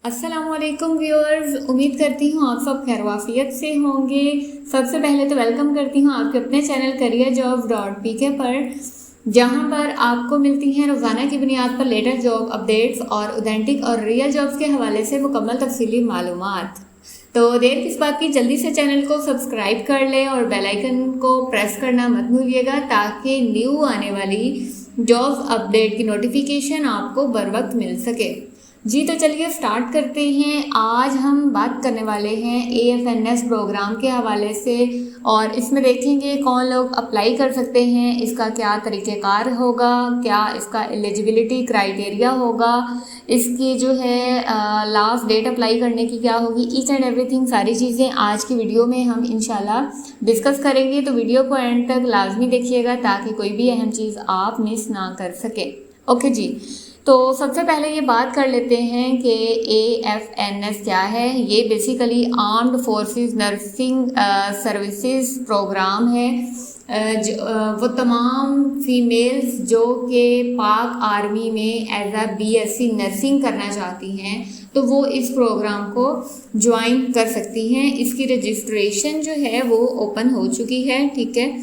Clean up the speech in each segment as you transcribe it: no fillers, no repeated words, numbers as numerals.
अस्सलामुअलैकुम व्यूअर्स, उम्मीद करती हूँ आप सब खैरवाफियत से होंगे। सबसे पहले तो वेलकम करती हूँ आपके अपने चैनल careerjobs.pk पर, जहाँ पर आपको मिलती हैं रोज़ाना की बुनियाद पर लेटेस्ट जॉब अपडेट्स और ऑथेंटिक और रियल जॉब्स के हवाले से मुकम्मल तफसीली मालूमात। तो देर किस बात की, जल्दी से चैनल को सब्सक्राइब कर लें और बेल आइकन को प्रेस करना मत भूलिएगा ताकि न्यू आने वाली जॉब्स अपडेट की नोटिफिकेशन आपको बर वक्त मिल सके। जी तो चलिए स्टार्ट करते हैं। आज हम बात करने वाले हैं AFNS प्रोग्राम के हवाले से और इसमें देखेंगे कौन लोग अप्लाई कर सकते हैं, इसका क्या तरीक़ेकार होगा, क्या इसका एलिजिबिलिटी क्राइटेरिया होगा, इसकी जो है लास्ट डेट अप्लाई करने की क्या होगी, ईच एंड एवरीथिंग सारी चीज़ें आज की वीडियो में हम इंशाल्लाह डिस्कस करेंगे। तो वीडियो को एंड तक लाजमी देखिएगा ताकि कोई भी अहम चीज़ आप मिस ना कर सके। ओके जी, तो सबसे पहले ये बात कर लेते हैं कि AFNS क्या है। ये basically armed forces nursing services program है। वो तमाम फीमेल्स जो कि पाक आर्मी में एज अ BSc नर्सिंग करना चाहती हैं तो वो इस प्रोग्राम को ज्वाइन कर सकती हैं। इसकी रजिस्ट्रेशन जो है वो ओपन हो चुकी है, ठीक है,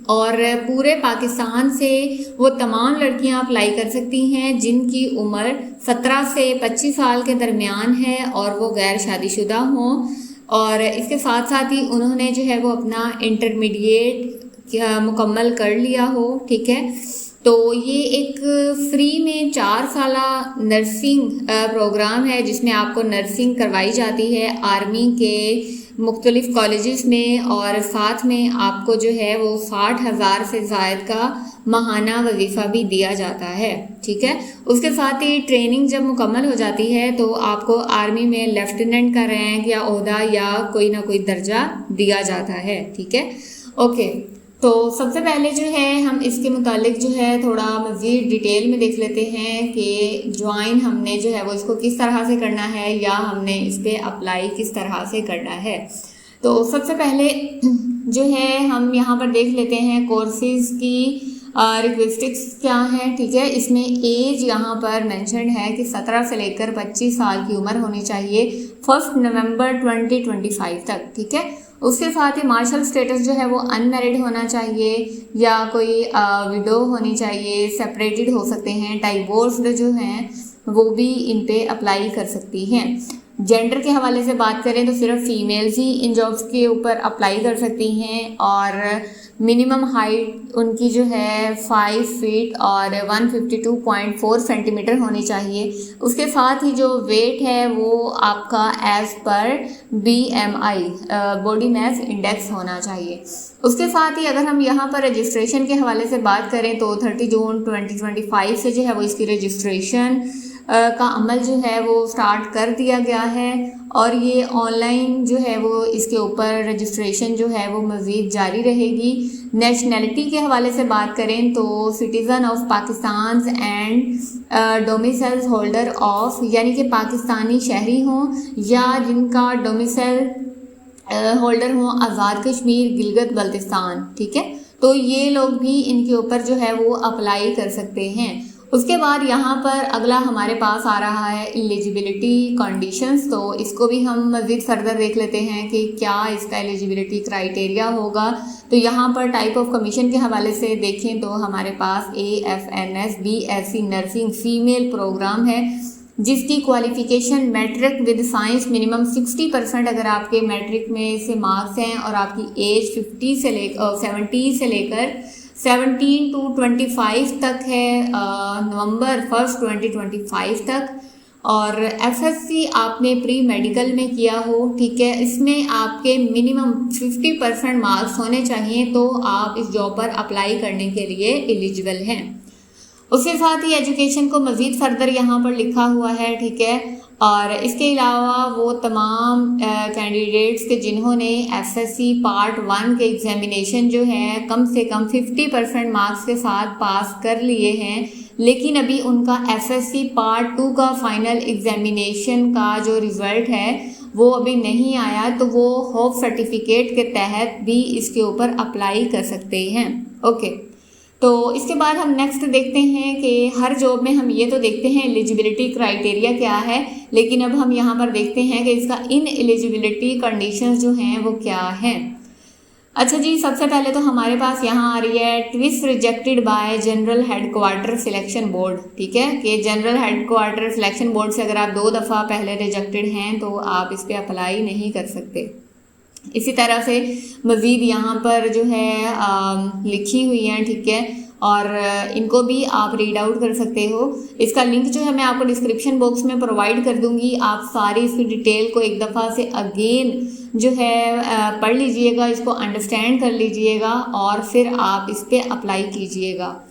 और पूरे पाकिस्तान से वो तमाम लड़कियां अप्लाई कर सकती हैं जिनकी उम्र 17 से 25 साल के दरमियान है और वो गैर शादीशुदा हों, और इसके साथ साथ ही उन्होंने जो है वो अपना इंटरमीडिएट मुकम्मल कर लिया हो, ठीक है। तो ये एक फ्री में 4 साला नर्सिंग प्रोग्राम है जिसमें आपको नर्सिंग करवाई जाती है आर्मी के मुख्तलिफ कॉलेजेस में, और साथ में आपको जो है वो 60,000 से ज़ायद का माहाना वजीफ़ा भी दिया जाता है, ठीक है। उसके साथ ही ट्रेनिंग जब मुकम्मल हो जाती है तो आपको आर्मी में लेफ्टिनेंट का रैंक या ओहदा या कोई ना कोई दर्जा दिया जाता है, ठीक है। ओके, तो सबसे पहले जो है हम इसके मुतालिक जो है थोड़ा मज़ीद डिटेल में देख लेते हैं कि ज्वाइन हमने जो है वो इसको किस तरह से करना है या हमने इस पर अप्लाई किस तरह से करना है। तो सबसे पहले जो है हम यहाँ पर देख लेते हैं कोर्सेज़ की रिक्वेस्टिक्स क्या है, ठीक है। इसमें एज यहाँ पर मेंशन है कि 17 से लेकर 25 साल की उम्र होनी चाहिए 1 नवंबर 2025 तक, ठीक है। उसके साथ ही मार्शल स्टेटस जो है वो अनमैरिड होना चाहिए या कोई विडो होनी चाहिए, सेपरेटेड हो सकते हैं, डाइवोर्स्ड जो हैं वो भी इन पे अप्लाई कर सकती हैं। जेंडर के हवाले से बात करें तो सिर्फ फीमेल्स ही इन जॉब्स के ऊपर अप्लाई कर सकती हैं और मिनिमम हाइट उनकी जो है 5 फीट और 152.4 सेंटीमीटर होनी चाहिए। उसके साथ ही जो वेट है वो आपका as per BMI body mass index होना चाहिए। उसके साथ ही अगर हम यहाँ पर रजिस्ट्रेशन के हवाले से बात करें तो 30 जून 2025 से जो है वो इसकी रजिस्ट्रेशन का अमल जो है वो स्टार्ट कर दिया गया है और ये ऑनलाइन जो है वो इसके ऊपर रजिस्ट्रेशन जो है वो मज़ीद जारी रहेगी। नेशनैलिटी के हवाले से बात करें तो citizen of Pakistan and domicile holder of, यानी कि पाकिस्तानी शहरी हों या जिनका डोमिसाइल होल्डर हों आज़ाद कश्मीर गिलगित बल्तिस्तान, ठीक है। तो ये लोग भी इनके ऊपर जो है वो अप्लाई कर सकते हैं। उसके बाद यहाँ पर अगला हमारे पास आ रहा है एलिजिबिलिटी कंडीशंस। तो इसको भी हम मज़ीद फर्दर देख लेते हैं कि क्या इसका एलिजिबिलिटी क्राइटेरिया होगा। तो यहाँ पर टाइप ऑफ कमीशन के हवाले से देखें तो हमारे पास AFNS BSc nursing female program है जिसकी qualification matric with science minimum 60% अगर आपके मैट्रिक में से मार्क्स हैं और आपकी एज 70 से लेकर 17 to 25 तक है, नवंबर 1 2025 तक, और FSC आपने प्री मेडिकल में किया हो, ठीक है। इसमें आपके मिनिमम 50% मार्क्स होने चाहिए तो आप इस जॉब पर अप्लाई करने के लिए एलिजिबल हैं। उसके साथ ही एजुकेशन को मज़ीद फर्दर यहाँ पर लिखा हुआ है, ठीक है। और इसके अलावा वो तमाम कैंडिडेट्स के जिन्होंने FSC पार्ट 1 के एग्ज़ामिनेशन जो है कम से कम 50% मार्क्स के साथ पास कर लिए हैं लेकिन अभी उनका FSC पार्ट 2 का फाइनल एग्ज़ामिनेशन का जो रिज़ल्ट है वो अभी नहीं आया, तो वो होप सर्टिफिकेट के तहत भी इसके ऊपर अप्लाई कर सकते हैं। ओके, तो इसके बाद हम नेक्स्ट देखते हैं कि हर जॉब में हम ये तो देखते हैं एलिजिबिलिटी क्राइटेरिया क्या है, लेकिन अब हम यहाँ पर देखते हैं कि इसका इन एलिजिबिलिटी कंडीशंस जो हैं वो क्या हैं। अच्छा जी, सबसे पहले तो हमारे पास यहाँ आ रही है twist rejected by general headquarter selection board. ठीक है, कि जनरल हेडक्वार्टर सिलेक्शन बोर्ड से अगर आप 2 दफ़ा पहले रिजेक्टेड हैं तो आप इस पर अप्लाई नहीं कर सकते। इसी तरह से मज़ीद यहाँ पर जो है लिखी हुई हैं, ठीक है, और इनको भी आप रीड आउट कर सकते हो। इसका लिंक जो है मैं आपको डिस्क्रिप्शन बॉक्स में प्रोवाइड कर दूंगी। आप सारी इसकी डिटेल को एक दफ़ा से अगेन जो है पढ़ लीजिएगा, इसको अंडरस्टैंड कर लीजिएगा और फिर आप इस पर अप्लाई कीजिएगा।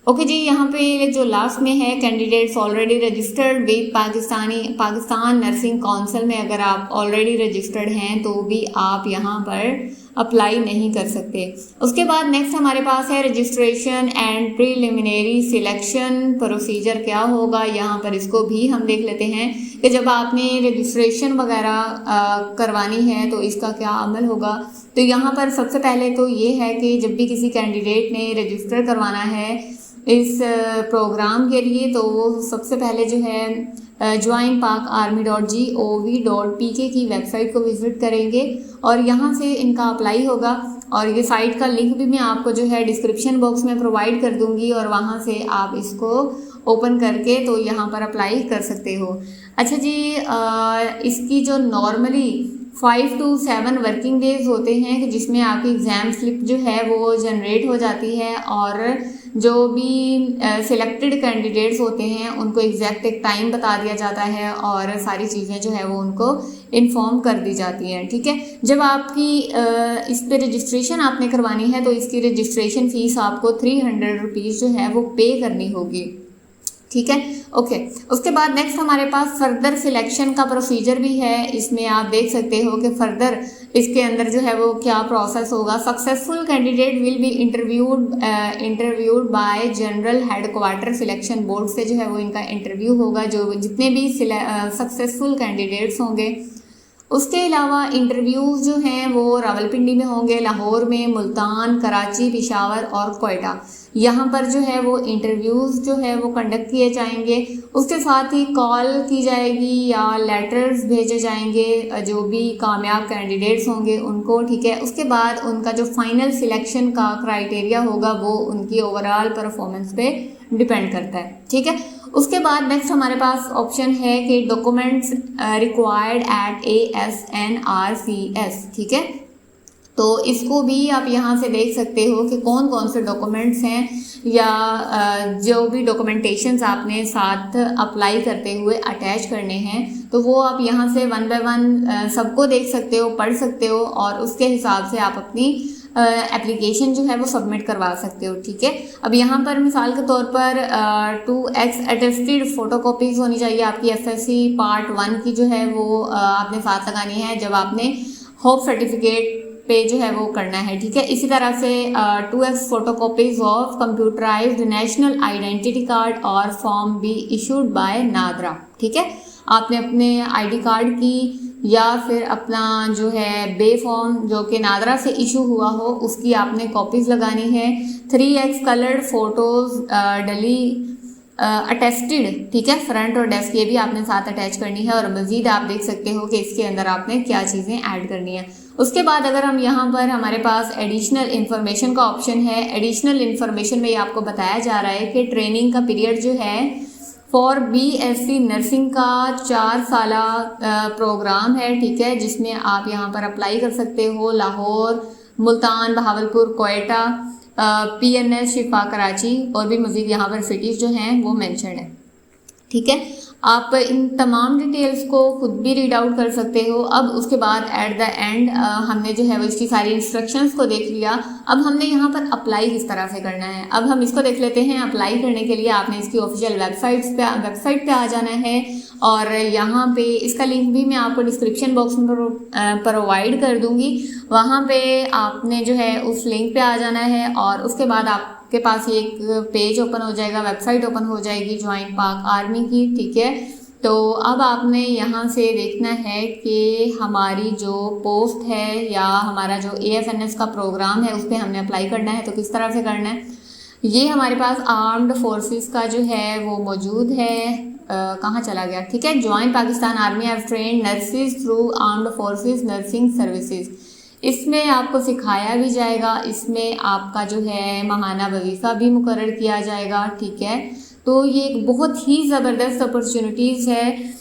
ओके जी, यहाँ पे जो लास्ट में है candidates already registered with Pakistan nursing council में, अगर आप ऑलरेडी रजिस्टर्ड हैं तो भी आप यहाँ पर अप्लाई नहीं कर सकते। उसके बाद नेक्स्ट हमारे पास है registration and preliminary selection procedure क्या होगा। यहाँ पर इसको भी हम देख लेते हैं कि जब आपने रजिस्ट्रेशन वगैरह करवानी है तो इसका क्या अमल होगा। तो यहाँ पर सबसे पहले तो ये है कि जब भी किसी कैंडिडेट ने रजिस्टर करवाना है इस प्रोग्राम के लिए तो वो सबसे पहले जो है joinpakarmy.gov.pk की वेबसाइट को विज़िट करेंगे और यहाँ से इनका अप्लाई होगा। और ये साइट का लिंक भी मैं आपको जो है डिस्क्रिप्शन बॉक्स में प्रोवाइड कर दूँगी और वहाँ से आप इसको ओपन करके तो यहाँ पर अप्लाई कर सकते हो। अच्छा जी, इसकी जो नॉर्मली 5 to 7 वर्किंग डेज होते हैं कि जिसमें आपकी एग्ज़ाम स्लिप जो है वो जनरेट हो जाती है और जो भी सिलेक्टेड कैंडिडेट्स होते हैं उनको एग्जैक्ट एक टाइम बता दिया जाता है और सारी चीज़ें जो है वो उनको इन्फॉर्म कर दी जाती हैं। ठीक है, जब आपकी इस पे रजिस्ट्रेशन आपने करवानी है तो इसकी रजिस्ट्रेशन फ़ीस आपको 300 रुपीज़ जो है वो पे करनी होगी। ठीक है, ओके। उसके बाद नेक्स्ट हमारे पास फर्दर सिलेक्शन का प्रोसीजर भी है। इसमें आप देख सकते हो कि फर्दर इसके अंदर जो है वो क्या प्रोसेस होगा। Successful candidate will be interviewed bye general headquarter selection board से जो है वो इनका इंटरव्यू होगा, जो जितने भी सक्सेसफुल कैंडिडेट्स होंगे। उसके अलावा इंटरव्यूज़ जो हैं वो रावलपिंडी में होंगे, लाहौर में, मुल्तान, कराची, पेशावर और कोयटा। यहाँ पर जो है वो इंटरव्यूज़ जो है वो कंडक्ट किए जाएंगे। उसके साथ ही कॉल की जाएगी या लेटर्स भेजे जाएंगे जो भी कामयाब कैंडिडेट्स होंगे उनको। ठीक है, उसके बाद उनका जो फाइनल सिलेक्शन का क्राइटेरिया होगा वो उनकी ओवरऑल परफॉर्मेंस पे डिपेंड करता है। ठीक है, उसके बाद नेक्स्ट हमारे पास ऑप्शन है कि डॉक्यूमेंट्स रिक्वायर्ड एट ASNRCS। ठीक है, तो इसको भी आप यहाँ से देख सकते हो कि कौन कौन से डॉक्यूमेंट्स हैं या जो भी डॉक्यूमेंटेशंस आपने साथ अप्लाई करते हुए अटैच करने हैं तो वो आप यहाँ से 1 by 1 सबको देख सकते हो, पढ़ सकते हो और उसके हिसाब से आप अपनी एप्लीकेशन जो है वो सबमिट करवा सकते हो। ठीक है, अब यहाँ पर मिसाल के तौर पर 2x अटेस्टेड फ़ोटोकॉपीज़ होनी चाहिए आपकी FSC पार्ट 1 की जो है वो आपने साथ लगानी है जब आपने होप सर्टिफिकेट पे जो है वो करना है। ठीक है, इसी तरह से 2x photocopies of computerized national identity card और form B issued by NADRA. ठीक है, आपने अपने ID कार्ड की या फिर अपना जो है बे फॉर्म जो कि नादरा से इशू हुआ हो उसकी आपने कॉपीज़ लगानी है। 3x कलर्ड फोटोज़ डली अटेस्टेड। ठीक है, फ्रंट और डेस्क ये भी आपने साथ अटैच करनी है और मज़ीद आप देख सकते हो कि इसके अंदर आपने क्या चीज़ें ऐड करनी है। उसके बाद अगर हम यहाँ पर हमारे पास एडिशनल इन्फॉर्मेशन का ऑप्शन है। एडिशनल इन्फॉर्मेशन में आपको बताया जा रहा है कि ट्रेनिंग का पीरियड जो है फॉर BSc नर्सिंग का 4 साला प्रोग्राम है। ठीक है, जिसमें आप यहाँ पर अप्लाई कर सकते हो। लाहौर, मुल्तान, बहावलपुर, कोयटा, PNS शिफा कराची और भी मज़ीद यहाँ पर सिटीज़ जो हैं वो मेंशन है। ठीक है, आप इन तमाम डिटेल्स को खुद भी रीड आउट कर सकते हो। अब उसके बाद एट द एंड हमने जो है वो इसकी सारी इंस्ट्रक्शंस को देख लिया। अब हमने यहाँ पर अप्लाई किस तरह से करना है अब हम इसको देख लेते हैं। अप्लाई करने के लिए आपने इसकी ऑफिशियल वेबसाइट पे आ जाना है और यहाँ पे इसका लिंक भी मैं आपको डिस्क्रिप्शन बॉक्स में प्रोवाइड कर दूँगी। वहाँ पे आपने जो है उस लिंक पे आ जाना है और उसके बाद आपके पास ये एक पेज ओपन हो जाएगा, वेबसाइट ओपन हो जाएगी जॉइंट पाक आर्मी की। ठीक है, तो अब आपने यहाँ से देखना है कि हमारी जो पोस्ट है या हमारा जो AFNS का प्रोग्राम है उस पर हमने अप्लाई करना है। तो किस तरह से करना है, ये हमारे पास आर्म्ड फोर्सेस का जो है वो मौजूद है। कहाँ चला गया, ठीक है। Join Pakistan army have trend nurses through armed forces nursing services. इसमें आपको सिखाया भी जाएगा, इसमें आपका जो है माहाना वजीफ़ा भी मुकर्रर किया जाएगा, ठीक है। तो ये एक बहुत ही ज़बरदस्त अपॉर्चुनिटीज़ है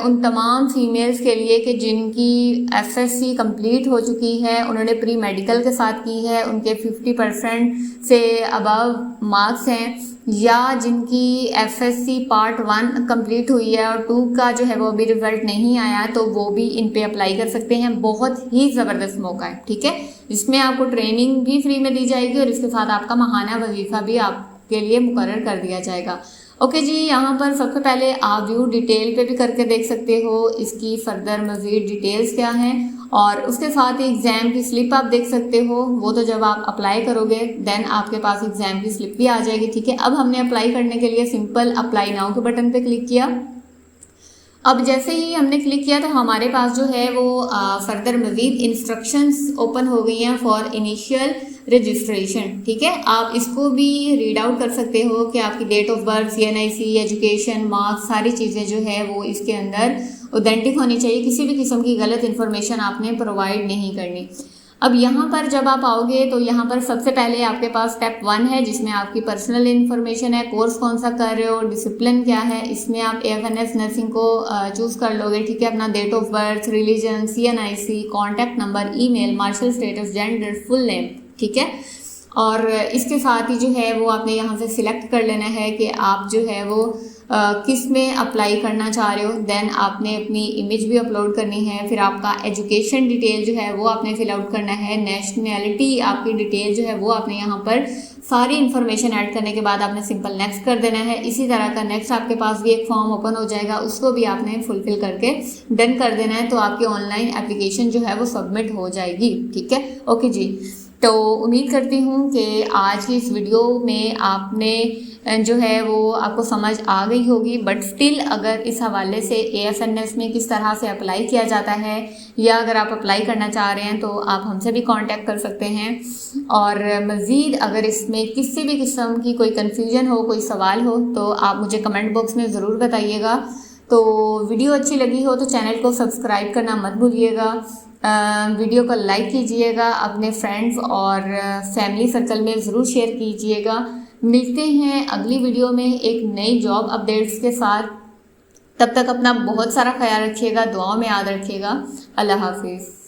उन तमाम फीमेल्स के लिए कि जिनकी एफएससी कंप्लीट हो चुकी है, उन्होंने प्री मेडिकल के साथ की है, उनके 50% से अबव मार्क्स हैं, या जिनकी एफएससी पार्ट 1 कंप्लीट हुई है और 2 का जो है वो अभी रिजल्ट नहीं आया, तो वो भी इन पे अप्लाई कर सकते हैं। बहुत ही ज़बरदस्त मौका है, ठीक है। इसमें आपको ट्रेनिंग भी फ्री में दी जाएगी और इसके साथ आपका माहाना वजीफ़ा भी आपके लिए मुकर्रर कर दिया जाएगा। ओके जी, यहाँ पर सबसे पहले आप व्यू डिटेल पे भी करके देख सकते हो इसकी फर्दर मज़ीद डिटेल्स क्या हैं, और उसके साथ ही एग्ज़ाम की स्लिप आप देख सकते हो। वो तो जब आप अप्लाई करोगे देन आपके पास एग्ज़ाम की स्लिप भी आ जाएगी, ठीक है। अब हमने अप्लाई करने के लिए सिंपल अप्लाई नाउ के बटन पे क्लिक किया। अब जैसे ही हमने क्लिक किया तो हमारे पास जो है वो फर्दर मज़ीद इंस्ट्रक्शंस ओपन हो गई हैं फॉर इनिशियल रजिस्ट्रेशन, ठीक है। आप इसको भी रीड आउट कर सकते हो कि आपकी date of birth, CNIC, education, marks, सारी चीज़ें जो है वो इसके अंदर ऑथेंटिक होनी चाहिए। किसी भी किस्म की गलत इन्फॉर्मेशन आपने प्रोवाइड नहीं करनी। अब यहाँ पर जब आप आओगे तो यहाँ पर सबसे पहले आपके पास स्टेप 1 है जिसमें आपकी पर्सनल इन्फॉर्मेशन है, कोर्स कौन सा कर रहे हो, डिसिप्लिन क्या है। इसमें आप AFNS नर्सिंग को चूज़ कर लोगे, ठीक है। अपना date of birth, religion, CNIC, contact number, email, marital status, gender, full name, ठीक है। और इसके साथ ही जो है वो आपने यहाँ से सिलेक्ट कर लेना है कि आप जो है वो किस में अप्लाई करना चाह रहे हो। देन आपने अपनी इमेज भी अपलोड करनी है, फिर आपका एजुकेशन डिटेल जो है वो आपने फिल आउट करना है, नेशनैलिटी आपकी डिटेल जो है वो आपने यहाँ पर सारी इन्फॉर्मेशन ऐड करने के बाद आपने सिंपल नेक्स्ट कर देना है। इसी तरह का नेक्स्ट आपके पास भी एक फॉर्म ओपन हो जाएगा, उसको भी आपने फुलफिल करके डन कर देना है, तो आपकी ऑनलाइन एप्लीकेशन जो है वो सबमिट हो जाएगी, ठीक है। ओके जी, तो उम्मीद करती हूँ कि आज की इस वीडियो में आपने जो है वो आपको समझ आ गई होगी। बट स्टिल अगर इस हवाले से AFNS में किस तरह से अप्लाई किया जाता है, या अगर आप अप्लाई करना चाह रहे हैं तो आप हमसे भी कांटेक्ट कर सकते हैं। और मज़ीद अगर इसमें किसी भी किस्म की कोई कन्फ्यूजन हो, कोई सवाल हो, तो आप मुझे कमेंट बॉक्स में ज़रूर बताइएगा। तो वीडियो अच्छी लगी हो तो चैनल को सब्सक्राइब करना मत भूलिएगा, वीडियो को लाइक कीजिएगा, अपने फ्रेंड्स और फैमिली सर्कल में ज़रूर शेयर कीजिएगा। मिलते हैं अगली वीडियो में एक नई जॉब अपडेट्स के साथ। तब तक अपना बहुत सारा ख्याल रखिएगा, दुआओं में याद रखिएगा। अल्लाह हाफिज़।